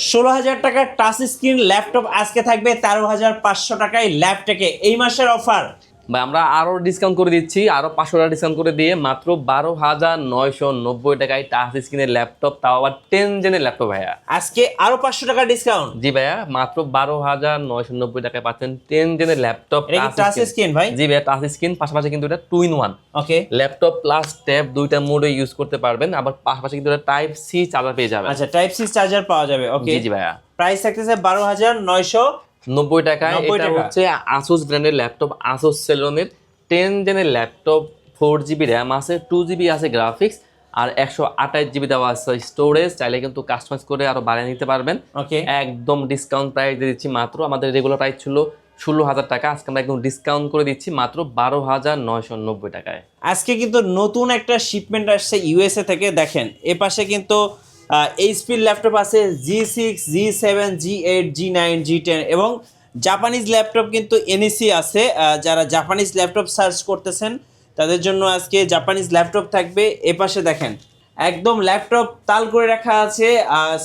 16,000 টাকার touch screen laptop আজকে থাকবে 13,500 টাকায় ল্যাপটপে এই মাসের অফার। ভাই আমরা আরো ডিসকাউন্ট করে দিচ্ছি, আরো 500 টাকা ডিসকাউন্ট করে দিয়ে মাত্র 12,990 টাকায় টাচ স্ক্রিনের ল্যাপটপ, তাও আবার 10 জেনের ল্যাপটপ ভাইয়া। আজকে আরো 500 টাকা ডিসকাউন্ট। জি ভাইয়া, মাত্র 12,990 টাকায় পাচ্ছেন 10 জেনের ল্যাপটপ টাচ স্ক্রিন ভাই। জি ভাইয়া, টাচ স্ক্রিন, পাশাপাশি কিন্তু এটা 2 in 1 okay, laptop plus tab দুইটা মোডে ইউজ করতে পারবেন, আবার পাশাপাশি কিন্তু এটা টাইপ সি চার্জার পেয়ে যাবেন। আচ্ছা, টাইপ সি চার্জার পাওয়া যাবে। ওকে জি জি ভাইয়া, প্রাইস থাকতেছে 12,990 টাকায়। 90 এটা টাকা। হচ্ছে আসুস ব্র্যান্ডের ল্যাপটপ, আসুস সেলনের 10 জেনের ল্যাপটপ, 4GB র্যাম আছে, 2GB আছে গ্রাফিক্স, আর 128GB দেওয়া আছে স্টোরেজ। চাইলে কিন্তু কাস্টমাইজ করে আরো বাড়িয়ে নিতে পারবেন। ওকে, একদম ডিসকাউন্ট প্রাইস দিয়ে দিচ্ছি মাত্র, আমাদের রেগুলার প্রাইস ছিল 16,000 টাকা, আজকে আমরা একদম ডিসকাউন্ট করে দিচ্ছি মাত্র 12,990 টাকায়। আজকে কিন্তু নতুন একটা শিপমেন্ট আসছে ইউএসএ থেকে। দেখেন এ পাশে কিন্তু এইচপির ল্যাপটপ আছে G6, G7, G8, G9, G10 এবং জাপানিজ ল্যাপটপ কিন্তু এনএসি আছে। যারা জাপানিজ ল্যাপটপ সার্চ করতেছেন তাদের জন্য আজকে জাপানিজ ল্যাপটপ থাকবে। এ পাশে দেখেন একদম ল্যাপটপ তাল করে রাখা আছে।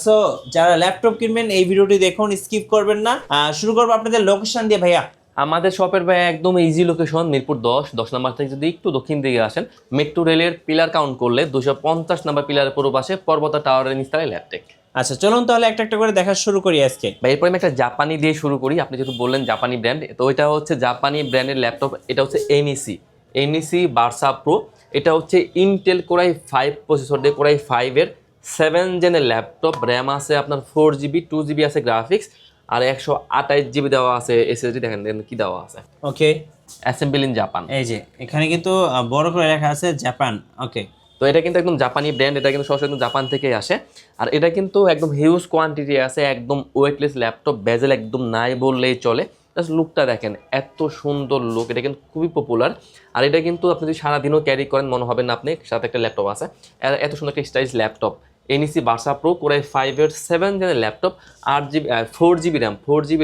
সো যারা ল্যাপটপ কিনবেন এই ভিডিওটি দেখুন, স্কিপ করবেন না। শুরু করবো আপনাদের লোকেশন দিয়ে ভাইয়া। আমাদের শপের ভাই একদম ইজি লোকেশন, মিরপুর 10 নম্বর থেকে যদি একটু দক্ষিণ দিকে আসেন, মেট্রো রেলের পিলার কাউন্ট করলে 250 নম্বর পিলারের পূর্ব পাশে পর্বতা টাওয়ারের নিচতলায় ল্যাপটেক। আচ্ছা চলুন তাহলে একটা একটা করে দেখা শুরু করি আজকে। বা এরপরে আমি একটা জাপানি দিয়ে শুরু করি। আপনি যেহেতু বললেন জাপানি ব্র্যান্ড, তো এটা হচ্ছে জাপানি ব্র্যান্ডের ল্যাপটপ। এটা হচ্ছে এনইসি বার্সা প্রো। এটা হচ্ছে ইন্টেল কোরাই 5 প্রসেসর দিয়ে, কোরাই 5 এর 7 জেনের ল্যাপটপ। র্যাম আছে আপনার 4GB, 2GB আছে গ্রাফিক্স, আর 128GB দেওয়া আছে এসএসডি। দেখেন কি দেওয়া আছে, ওকে, অ্যাসেম্বল ইন জাপান। এই যে এখানে কিন্তু বড় করে লেখা আছে জাপান। ওকে, তো এটা কিন্তু একদম জাপানি ব্র্যান্ড, এটা কিন্তু সরাসরি জাপান থেকেই আসে। আর এটা কিন্তু একদম হিউজ কোয়ান্টিটি আছে, একদম ওয়েটলেস ল্যাপটপ, বেজেল একদম নাই বললেই চলে। জাস্ট লুকটা দেখেন, এত সুন্দর লুক, এটা কিন্তু খুবই পপুলার। আর এটা কিন্তু আপনি যদি সারাদিনও ক্যারি করেন মনে হবে না আপনি সাথে একটা ল্যাপটপ আছে। এত সুন্দর একটা stylish laptop, NEC Versa pro core i 5 এর 7 জেনের laptop, 8GB 4GB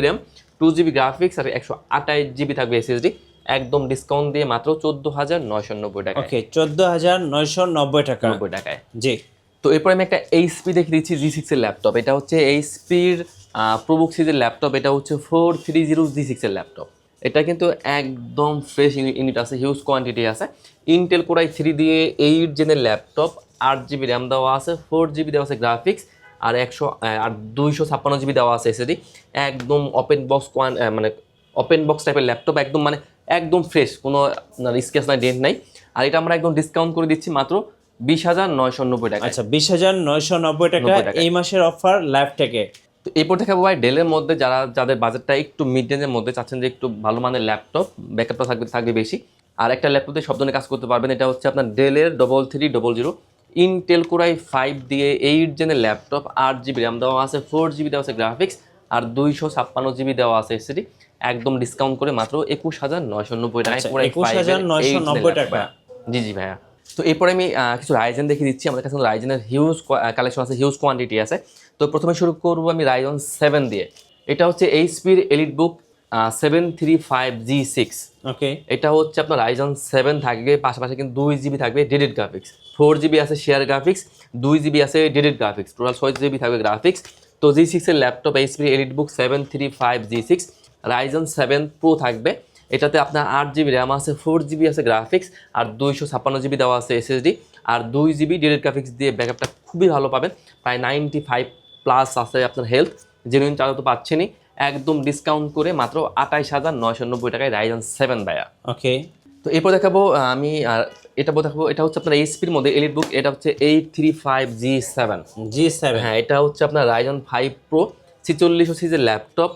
RAM, 2GB graphics, আর 128GB থাকবে এসএসডি। একদম ডিসকাউন্ট দিয়ে মাত্র 14,990 টাকা। ওকে 14,990 টাকা। 90 টাকায়। জি, তো এরপর আমি একটা এইচপি দেখে দিচ্ছি G6 এর ল্যাপটপ। এটা হচ্ছে এইচপির প্রোবুক সিরিজের ল্যাপটপ। এটা হচ্ছে 430 G6 এর ল্যাপটপ। এটা কিন্তু একদম ফ্রেশ ইউনিট আছে, হিউজ কোয়ান্টিটি আছে। ইন্টেল কোরাই 3 দিয়ে 8 জেনের ল্যাপটপ, 8GB র্যাম দেওয়া আছে, 4GB দেওয়া আছে গ্রাফিক্স, আর 256GB দেওয়া আছে এসএসডি। একদম ওপেন বক্স মানে ওপেন বক্স টাইপের ল্যাপটপ, একদম মানে একদম ফ্রেশ, কোনো স্কেচ নাই, ডেন্ট নাই। আর এটা আমরা একদম ডিসকাউন্ট করে দিচ্ছি মাত্র 20,990 টাকা। আচ্ছা 20,990 টাকা এই মাসের অফার ল্যাপটপে। তো এরপর দেখাবো ভাই ডেলের মধ্যে, যাদের বাজেটটা একটু মিড রেঞ্জের মধ্যে চাচ্ছেন যে একটু ভালো মানের ল্যাপটপ, ব্যাকআপটা থাকবে বেশি, আর একটা ল্যাপটপে সব ধরনের কাজ করতে পারবেন। এটা হচ্ছে আপনার ডেলের 3300 ইন্টেল কোরাই 5 দিয়ে 8 জেনের ল্যাপটপ, 8GB র্যাম দেওয়া আছে, 4GB দেওয়া আছে গ্রাফিক্স, আর 256GB দেওয়া আছে এসএসডি। একদম ডিসকাউন্ট করে মাত্র 21,990 টাকা। 21,990 টাকা। জি জি ভাইয়া। তো এরপরে আমি কিছু রাইজেন দেখিয়ে দিচ্ছি। আমাদের কাছে রাইজেনের হিউজ কালেকশন আছে, হিউজ কোয়ান্টিটি আছে। তো প্রথমে শুরু করবো আমি রাইজন 7 দিয়ে। এটা হচ্ছে এইচপির এলিটবুক 735G6। ওকে, এটা হচ্ছে আপনার রাইজন 7 থাকবে, পাশাপাশি কিন্তু 2GB থাকবে ডেডিড গ্রাফিক্স, 4GB আছে শেয়ার গ্রাফিক্স, 2GB আছে ডেডিড গ্রাফিক্স, টোটাল 6GB থাকবে গ্রাফিক্স। তো G6 এর ল্যাপটপ এইচপির এলিটবুক 735G6 রাইজন 7 প্রো থাকবে। এটাতে আপনার 8GB র্যাম আছে, 4GB আছে গ্রাফিক্স, আর 256GB দেওয়া আছে এসএসডি, আর 2GB ডেডিড গ্রাফিক্স দিয়ে ব্যাকআপটা খুবই ভালো পাবেন। প্রায় 95+ আছে আপনার হেলথ, জেনুইন চার্জার তো পাচ্ছেনই। একদম ডিসকাউন্ট করে মাত্র 28,990 টাকায় রাইজন 7 ভাইয়া। ওকে, তো এরপর দেখাবো আমি দেখাবো, এটা হচ্ছে আপনার এইচপির মধ্যে এলিটবুক। এটা হচ্ছে 835G7। হ্যাঁ, এটা হচ্ছে আপনার রাইজন 5 প্রো 4600 সিরিজের ল্যাপটপ,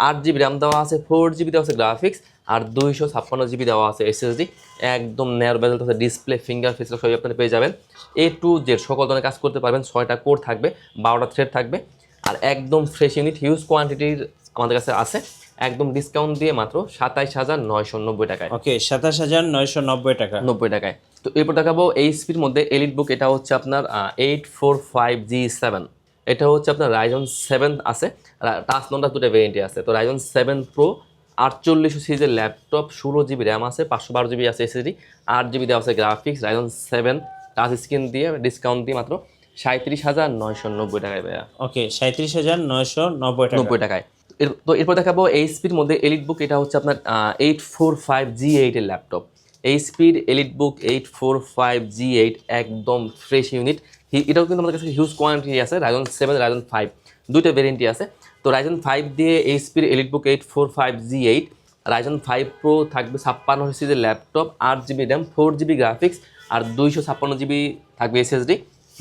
8GB র্যাম দেওয়া আছে, 4GB দেওয়া আছে গ্রাফিক্স, আর 256GB দেওয়া আছে এসএসডি। একদম ন্যারো বেজেল আছে, ডিসপ্লে, ফিঙ্গার ফেস সবই আপনারা পেয়ে যাবেন। A to Z সকল ধরনের কাজ করতে পারবেন। 6টা কোর থাকবে, 12টা থ্রেড থাকবে, আর একদম ফ্রেশ ইউনিট, হিউজ কোয়ান্টিটির আমাদের কাছে আছে। একদম ডিসকাউন্ট দিয়ে মাত্র 27,990 টাকায়। ওকে 27,990 টাকা। 90 টাকায়। তো এরপর দেখাবো এইচপির মধ্যে এলিটবুক। এটা হচ্ছে আপনার 845G7। এটা হচ্ছে আপনার রাইজন 7 আছে, টাচ নোনটা দুটো ভেরিয়েন্টে আছে। তো রাইজন 7 প্রো 4800 সিরিজের ল্যাপটপ, 16GB র্যাম আছে, 512GB আছে এসএসডি, 8GB দেওয়া আছে গ্রাফিক্স। রাইজন 7 টাচ স্ক্রিন দিয়ে ডিসকাউন্ট দিয়ে মাত্র 37,990 টাকায় ভাইয়া। ওকে 37,990 টাকা। 90 টাকায়। তো এরপর দেখাবো এইচপির মধ্যে এলিট বুক, এটা হচ্ছে আপনার 845G8 এর ল্যাপটপ। এইচপির এলিট বুক 845G8 একদম ফ্রেশ ইউনিট। এটাও কিন্তু আমাদের কাছে হিউজ কোয়ান্টিটি আছে, Ryzen 7 Ryzen 5 দুইটা ভেরিয়েন্টই আছে। তো Ryzen 5 দিয়ে এইচপির এলিট বুক 845G8, Ryzen 5 Pro থাকবে 56 সিরিজের laptop, 8GB RAM, 4GB graphics আর 256GB থাকবে এসএসডি।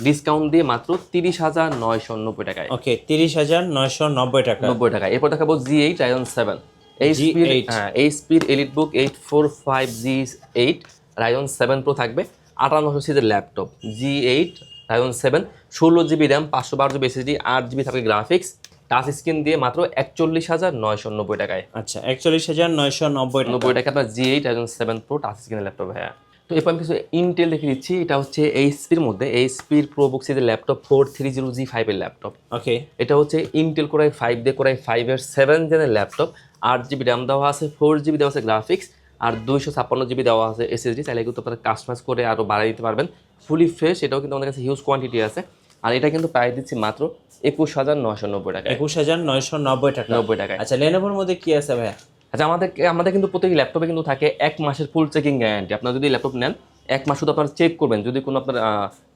ডিসকাউন্ট দিয়ে মাত্র 30,990 টাকায়। ওকে 30,990 টাকা। 90 টাকা। এরপর দেখাবো G8 Ryzen 7 এইচপির, G8 হ্যাঁ এইচপির এলিট বুক 845G8 Ryzen 7 Pro থাকবে 5800 সিরিজের laptop. G8 Ryzen 7 16GB RAM, 512GB SSD, 8GB থাকবে গ্রাফিক্স, টাচ স্ক্রিন দিয়ে মাত্র 41,990 টাকায়। আচ্ছা 41,990 টাকা। 90 টাকা আপনার G8 Ryzen 7 Pro টাচ স্ক্রিনের ল্যাপটপ। হ্যাঁ, তো এরপর আমি কিছু ইন্টেল দেখে দিচ্ছি। এটা হচ্ছে এইচপির মধ্যে এইচপির প্রোবুক সিরিজের ল্যাপটপ 430G5 এর ল্যাপটপ। ওকে এটা হচ্ছে ইন্টেল কোরাই 5 দিয়ে কোরাই 5 এর 7 জেনের ল্যাপটপ, 8GB র্যাম দেওয়া আছে, 4GB দেওয়া আছে গ্রাফিক্স আর 256GB দেওয়া আছে এসএসডি। চাইলে কিন্তু আপনারা কাস্টমাইজ করে আরও বাড়াই দিতে পারবেন। ফুলি ফ্রেশ, এটাও কিন্তু আমাদের কাছে হিউজ কোয়ান্টিটি আছে। আর এটা কিন্তু প্রাইস দিচ্ছি মাত্র 21,990 টাকা। 21,990 টাকা। 90 টাকায়। আচ্ছা লেনোভোর মধ্যে কি আছে ভাইয়া? আচ্ছা, আমাদের কিন্তু প্রত্যেক ল্যাপটপে কিন্তু থাকে 1 মাসের ফুল চেকিং গ্যারান্টি। আপনারা যদি ল্যাপটপ নেন 1 মাস শুধু আপনারা চেক করবেন, যদি কোনো আপনার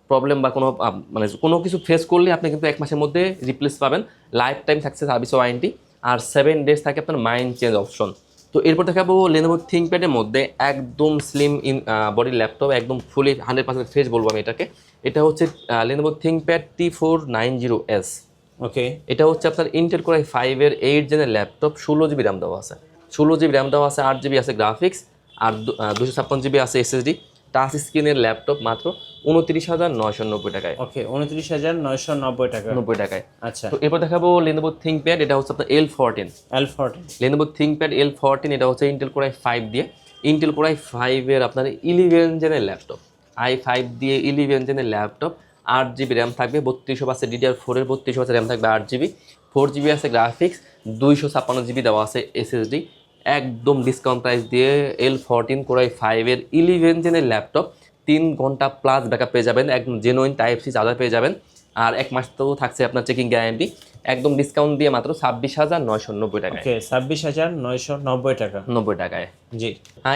প্রবলেম বা কোনো মানে কোনো কিছু ফেস করলে আপনি কিন্তু 1 মাসের মধ্যে রিপ্লেস পাবেন। লাইফ টাইম থাকছে সার্ভিস ওয়ারেন্টি আর 7 ডেজ থাকে আপনার মাইন্ড চেঞ্জ অপশন। তো এরপর দেখাবো লেনোভো থিংকপ্যাডের মধ্যে একদম স্লিম বডির ল্যাপটপ, একদম ফুলি 100% ফ্রেশ বলবো আমি এটাকে। এটা হচ্ছে লেনোভো থিংকপ্যাড T490S। ওকে এটা হচ্ছে আপনার ইন্টেল কোরাই 5 এর 8 জেনের ল্যাপটপ, 16GB র্যাম দেওয়া আছে, 16GB র্যাম দেওয়া আছে, 8GB আছে গ্রাফিক্স আর 256GB আছে এসএসডি। টাচ স্ক্রিনের ল্যাপটপ মাত্র 29,990 টাকায়। ওকে 29,990 টাকা। 90 টাকায়। আচ্ছা তো এরপর দেখাবো লেনোভো থিংকপ্যাড, এটা হচ্ছে আপনার L14। L14 Lenovo ThinkPad L14 এটা হচ্ছে ইন্টেল কোরাই 5 দিয়ে, ইন্টেল কোরাই 5 এর আপনার 11 জেনের ল্যাপটপ, i5 দিয়ে 11 জেনের ল্যাপটপ, 8GB র্যাম থাকবে, 3200 আছে DDR4 এর, 3200 আছে র্যাম থাকবে, 8GB, 4GB আছে গ্রাফিক্স, 256GB দেওয়া আছে এসএসডি। একদম ডিসকাউন্ট প্রাইস দিয়ে L14 কোরাই 5 এর 11 জেনের ল্যাপটপ 3 ঘন্টা প্লাস ব্যাকআপ পেয়ে যাবেন, একদম জেনুইন টাইপ সি চার্জার পেয়ে যাবেন আর 1 মাস তো থাকছে আপনার চেকিং গ্যারান্টি। একদম ডিসকাউন্ট দিয়ে মাত্র 26,990 টাকায়। ওকে 26,990 টাকা। 90 টাকায়। জি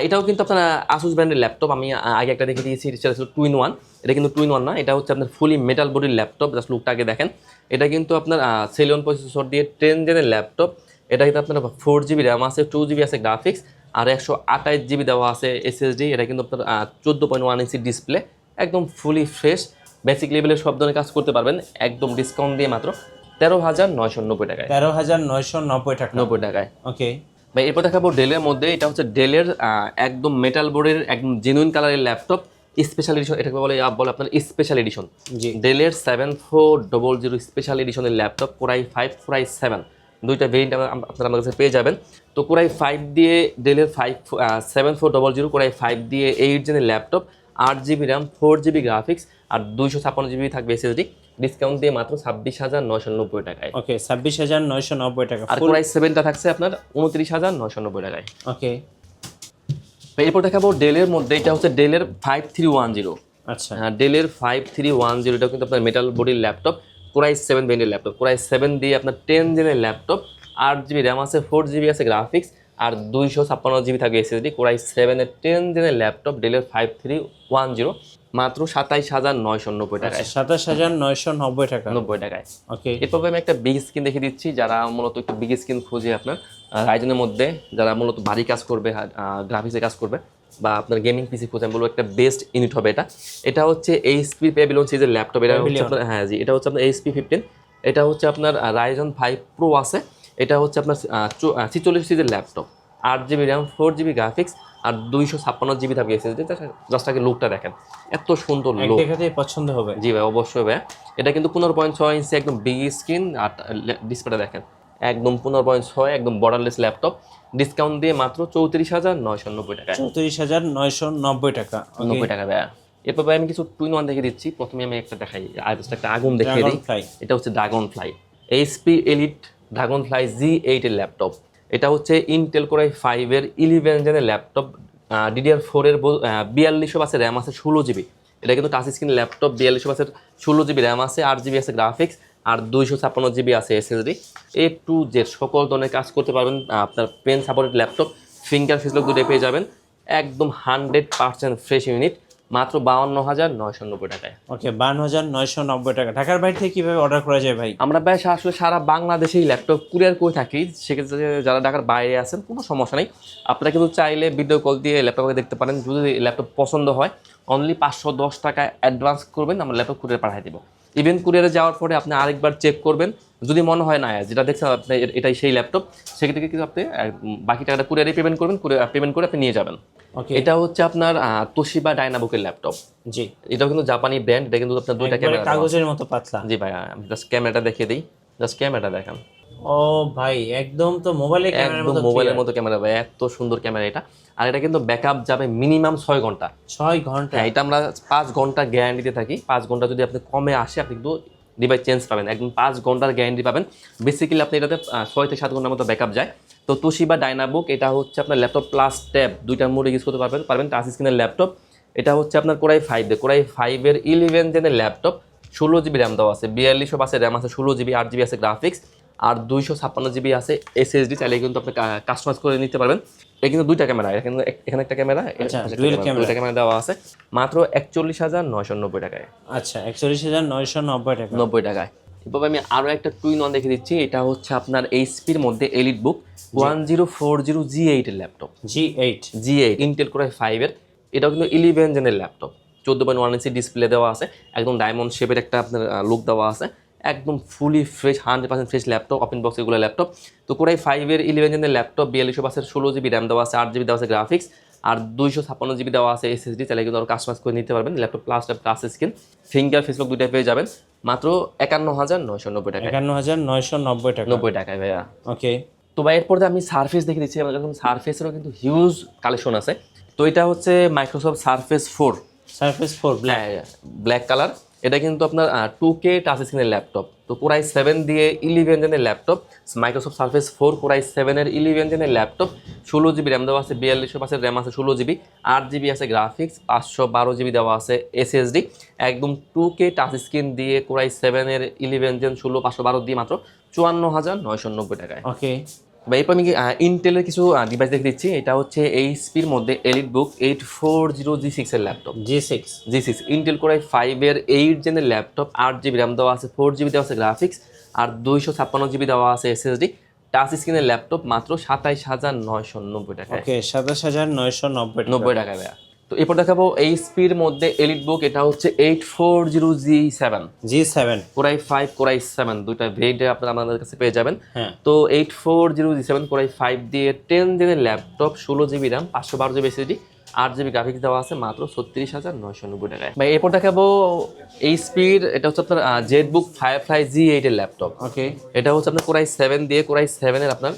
এটাও কিন্তু আপনার আসুস ব্র্যান্ডের ল্যাপটপ। আমি আগে একটা দেখে দিয়েছি, এটা ছিল 2-in-1। এটা কিন্তু 2-in-1 না, এটা হচ্ছে আপনার ফুলি মেটাল বডির ল্যাপটপ। জাস্ট লুকটা আগে দেখেন। এটা কিন্তু আপনার সেলিয়ন প্রসেসর দিয়ে 10 জেনের ল্যাপটপ। এটা কিন্তু আপনার 4GB র্যাম আছে, 2GB আছে গ্রাফিক্স আর 128GB দেওয়া আছে এসএসডি। এটা কিন্তু আপনার 14.1 ইঞ্চি ডিসপ্লে, একদম ফুলি ফ্রেশ, বেসিক লেভেলের সব ধরনের কাজ করতে পারবেন। একদম ডিসকাউন্ট দিয়ে মাত্র 13,990 টাকায়। 13,990 টাকা। 90 টাকায়। ওকে ভাই এরপর দেখাবো ডেলের মধ্যে। এটা হচ্ছে ডেলের একদম মেটাল বোর্ডের একদম জেনুইন কালারের ল্যাপটপ, স্পেশাল এডিশন। এটাকে বলে আপনার স্পেশাল এডিশন। জি ডেলের 7400 স্পেশাল এডিশনের ল্যাপটপ, কোরাই 5 কোরাই 7 দুইটা ভেরিয়েন্ট আপনারা আমার কাছে পেয়ে যাবেন। তো কোরাই 5 দিয়ে ডেলের 7400 কোরাই 5 দিয়ে 8 জেনের laptop, 8GB RAM, 4GB graphics আর 256GB থাকবে এসএসডি। ডিসকাউন্ট দিয়ে মাত্র 26,990 টাকায়। ওকে 26,990 টাকা। আর কোরাই 7টা থাকছে আপনার 29,990 টাকায়। ওকে এরপর দেখাবো ডেলের মধ্যে। এটা হচ্ছে ডেলের 5310। আচ্ছা ডেলের 5310 এটা কিন্তু আপনার মেটাল বডির ল্যাপটপ, কোরাই 7 ভেরিয়েন্টের ল্যাপটপ, কোরাই 7 দিয়ে আপনার 10 জেনের ল্যাপটপ, 8GB র্যাম আছে, 4GB আছে গ্রাফিক্স আর 256GB থাকবে এসএসডি। কোরাই 7 এর 10 জেনের ল্যাপটপ ডেলের 5310 মাত্র 27,990 টাকায়। 27,990 টাকা। 90 টাকায়। ওকে এরপর আমি একটা বিগ স্ক্রিন দেখে দিচ্ছি। যারা মূলত একটু বিগ স্ক্রিন খুঁজে আপনার রাইজনের মধ্যে, যারা মূলত ভারী কাজ করবে, গ্রাফিক্সে কাজ করবে বা আপনার গেমিং পিসি খুঁজে, আমি বলবো একটা বেস্ট ইউনিট হবে এটা। এটা হচ্ছে এইচপি প্যাভিলিয়ন সিরিজের ল্যাপটপ। এটা হচ্ছে আপনার, হ্যাঁ জি, এটা হচ্ছে আপনার এইচপি 15। এটা হচ্ছে আপনার Ryzen 5 Pro আছে। এটা হচ্ছে আপনার 46 সিরিজের laptop, 8GB RAM, 4GB graphics আর 256GB থাকবে এসএসডি। জাস্ট আগে লুকটা দেখেন, এত সুন্দর এক লুক। দেখাতেই পছন্দ হবে। জি ভাই, অবশ্যই ভাই। এটা কিন্তু 15.6 ইঞ্চি একদম বিগ স্ক্রিন আর ডিসপ্লেটা দেখেন একদম 15.6, একদম বর্ডারলেস ল্যাপটপ। ডিসকাউন্ট দিয়ে মাত্র 34,990 টাকা। 34,990 টাকা। 90 টাকা ভাইয়া। এরপর ভাই আমি কিছু 2-in-1 দেখে দিচ্ছি। প্রথমে আমি একটা দেখাই, আর একটা আগুন দেখিয়ে দিই। এটা হচ্ছে dragon fly, HP elite dragon fly G8 এর ল্যাপটপ। এটা হচ্ছে ইন্টেল কোরাই 5 এর 11 জেনের ল্যাপটপ, DDR4 এর 4200 আছে র্যাম আছে, 16GB এটা কিন্তু touch screen laptop 4200 16 GB RAM আছে, 8 জিবি আছে গ্রাফিক্স, আর 256 জিবি আছে এসএসডি। এ টু জেড সকল ধরনের কাজ করতে পারবেন। আপনার pen supported laptop, finger face lock দুটোই পেয়ে যাবেন, একদম 100% ফ্রেশ ইউনিট, মাত্র 52,990 টাকায়। ওকে, 52,990 টাকা। ঢাকার বাইরে থেকে কিভাবে অর্ডার করা যায় ভাই? আমরা ভাই আসলে সারা বাংলাদেশেই ল্যাপটপ কুরিয়ার করে থাকি। সেক্ষেত্রে যারা ঢাকার বাইরে আছেন কোনো সমস্যা নেই, আপনারা কিন্তু চাইলে ভিডিও কল দিয়ে ল্যাপটপকে দেখতে পারেন। যদি ল্যাপটপ পছন্দ হয় অনলি 510 টাকা অ্যাডভান্স করবেন, আমরা ল্যাপটপ কুরিয়ার পাঠিয়ে দেবো। ইভেন কুরিয়ারে যাওয়ার পরে আপনি আরেকবার চেক করবেন, যদি মনে হয় না যেটা দেখছেন আপনি এটাই সেই ল্যাপটপ, সেক্ষেত্রে কিন্তু আপনি বাকি টাকাটা কুরিয়ারে পেমেন্ট করবেন, পেমেন্ট করে আপনি নিয়ে যাবেন। ওকে, এটা হচ্ছে আপনার তোশিবা ডায়নাবুকের ল্যাপটপ। জি, এটাও কিন্তু জাপানি ব্র্যান্ড। এটা কিন্তু আপনার দুইটা ক্যামেরা, কাগজের মতো পাতলা। জি ভাই, আমি জাস্ট ক্যামেরাটা দেখিয়ে দিই, জাস্ট ক্যামেরাটা দেখেন। ও ভাই, একদম তো মোবাইলের ক্যামেরার একদম মতো, মোবাইলের মতো ক্যামেরা ভাই, এত সুন্দর ক্যামেরা এটা। আর এটা কিন্তু ব্যাকআপ যাবে মিনিমাম 6 ঘন্টা। 6 ঘন্টা? হ্যাঁ, এটা আমরা 5 ঘন্টা গ্যারান্টি দিয়ে থাকি। 5 ঘন্টা যদি আপনি কমে আসে আপনি কিন্তু ডিভাইস চেঞ্জ পাবেন, একদম 5 ঘন্টার গ্যারান্টি পাবেন। বেসিক্যালি আপনি এটাতে 6 থেকে 7 ঘন্টার মতো ব্যাকআপ যায়। তো তোশিবা ডায়নাবুক, এটা হচ্ছে আপনার ল্যাপটপ প্লাস ট্যাব দুইটার মোডে ইউজ করতে পারবেন টাচ স্ক্রিনের ল্যাপটপ। এটা হচ্ছে আপনার কোরাই 5 এর 11 জেনের ল্যাপটপ, 16 জিবি র্যাম দেওয়া আছে, 4200 বাসের র্যাম আছে, 16 জিবি, 8 জিবি আছে গ্রাফিক্স, আর 256 জিবি আছে এসএসডি। চাইলে কিন্তু আপনি কাস্টমাইজ করে নিতে পারবেন। এটা কিন্তু দুইটা ক্যামেরা, এখানে একটা ক্যামেরা, দুইটা ক্যামেরা দেওয়া আছে, মাত্র 41,990 টাকায়। আচ্ছা, 41,990 টাকা। 90 টাকায়। এভাবে আমি আরও একটা টুইন অন দেখে দিচ্ছি। এটা হচ্ছে আপনার এইচপির মধ্যে এলিট বুক 1040 G8 এর ল্যাপটপ। G8 ইন্টেল কোরাই 5 এর। এটাও কিন্তু 11 জেনের ল্যাপটপ, 14.1 ইঞ্চি ডিসপ্লে দেওয়া আছে, একদম ডায়মন্ড শেপের একটা আপনার লুক দেওয়া আছে, একদম fully fresh 100% fresh laptop, open box এগুলো ল্যাপটপ। তো কোরাই 5 এর 11 জেনের ল্যাপটপ, 4200 বাসের 16 জিবি র্যাম দেওয়া আছে, 8 জিবি দেওয়া আছে গ্রাফিক্স, আর 256 জিবি দেওয়া আছে এসএসডি। চাইলে কিন্তু আরও কাস্টমাইজ করে নিতে পারবেন। Laptop plus touch screen, finger face lock দুইটাই পেয়ে যাবেন, মাত্র 51,990 টাকা। 51,990 টাকা। 90 টাকায় ভাইয়া। ওকে, তো ভাই এরপর আমি সারফেস দেখে দিচ্ছি। আমার কাছে সারফেসেরও কিন্তু হিউজ কালেকশন আছে। তো এটা হচ্ছে Microsoft surface 4, surface 4 black colour. এটা কিন্তু আপনার 2K টাচ স্ক্রিনের ল্যাপটপ। তো কোরাই 7 দিয়ে 11 জেনের ল্যাপটপ, মাইক্রোসফট সারফেস 4 কোরাই 7 এর 11 জেনের ল্যাপটপ, 16 জিবি র্যাম দেওয়া আছে, 4200 বাসের র্যাম আছে, 16 জিবি, 8 জিবি আছে গ্রাফিক্স, 512 জিবি দেওয়া আছে এসএসডি। একদম 2K টাচ স্ক্রিন দিয়ে কোরাই 7 এর 11 জেন 16 512 দিয়ে মাত্র 54,990 টাকায়। ওকে বা এরপর আমি ইন্টেলের কিছু ডিভাইস দেখে দিচ্ছি। এটা হচ্ছে এইচপির মধ্যে এলিট বুক 840 G6 এর ল্যাপটপ। G6 ইন্টেল কোরাই 5 এর 8 জেনের ল্যাপটপ, 8 জিবি র্যাম দেওয়া আছে, 4 জিবি দেওয়া আছে গ্রাফিক্স, আর 256 জিবি দেওয়া আছে এসএসডি। টাচ স্ক্রিনের ল্যাপটপ, মাত্র 27,990 টাকায়। ওকে, 27,990 টাকায় ভাইয়া। তো এরপর দেখাবো এইচপির মধ্যে এলিট বুক। এটা হচ্ছে 840 G7 কোরাই 5 কোরাই 7 দুইটা ভেরিয়েন্টে আপনারা আমাদের কাছে পেয়ে যাবেন। তো 840 G7 কোরাই 5 দিয়ে 10 জেনের laptop, 16 GB RAM, 512 GB SSD, 8 GB graphics দেওয়া আছে, মাত্র 36,990 টাকায়। ভাই এরপর দেখাবো এইচপির, এটা হচ্ছে আপনার জেটবুক ফায়ারফ্লাই G8 এর ল্যাপটপ। ওকে, এটা হচ্ছে আপনার কোরাই 7 দিয়ে কোরাই 7 এর আপনার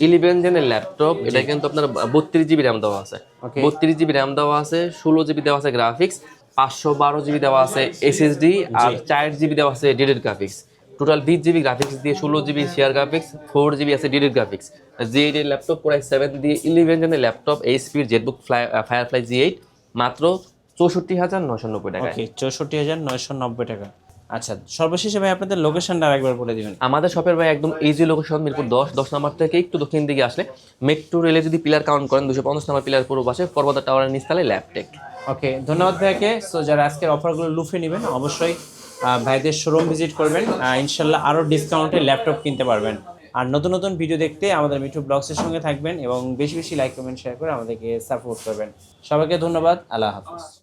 11 জেনের ল্যাপটপ। এটা কিন্তু আপনার 32 জিবি র্যাম দেওয়া আছে, 32 জিবি র্যাম দেওয়া আছে, 16 জিবি দেওয়া আছে গ্রাফিক্স, 512 জিবি দেওয়া আছে এসএসডি, আর 4 জিবি দেওয়া আছে dedicated graphics. Total 20 GB graphics দিয়ে 16 জিবি শেয়ার গ্রাফিক্স, 4 জিবি আছে ডেডিকেটেড গ্রাফিক্স। G8 এর ল্যাপটপ কোরাই 7 দিয়ে 11 জেনের ল্যাপটপ, এইচপির জেটবুক ফায়ারফ্লাই G8, মাত্র 64,990 টাকা। ওকে, 64,990 টাকা। আচ্ছা, সর্বশেষে ভাই আপনাদের লোকেশনটা আরেকবার বলে দিবেন। আমাদের শপের ভাই একদম ইজি লোকেশন, মিরপুর 10 নম্বর থেকে একটু দক্ষিণ দিকে আসলে মেট্রো রেলে যদি পিলার কাউন্ট করেন 250 নম্বর পিলার পূর্ব পাশে পর্বতা টাওয়ারের নিচতলায় ল্যাবটেক। ওকে, ধন্যবাদ ভাইকে। সো যারা আজকের অফারগুলো লুফে নেবেন অবশ্যই ভাইদের শোরুম ভিজিট করবেন, ইনশাল্লাহ আরও ডিসকাউন্টে ল্যাপটপ কিনতে পারবেন। আর নতুন নতুন ভিডিও দেখতে আমাদের মিঠু ব্লগসের সঙ্গে থাকবেন এবং বেশি বেশি লাইক কমেন্ট শেয়ার করে আমাদেরকে সাপোর্ট করবেন। সবাইকে ধন্যবাদ, আল্লাহ হাফিজ।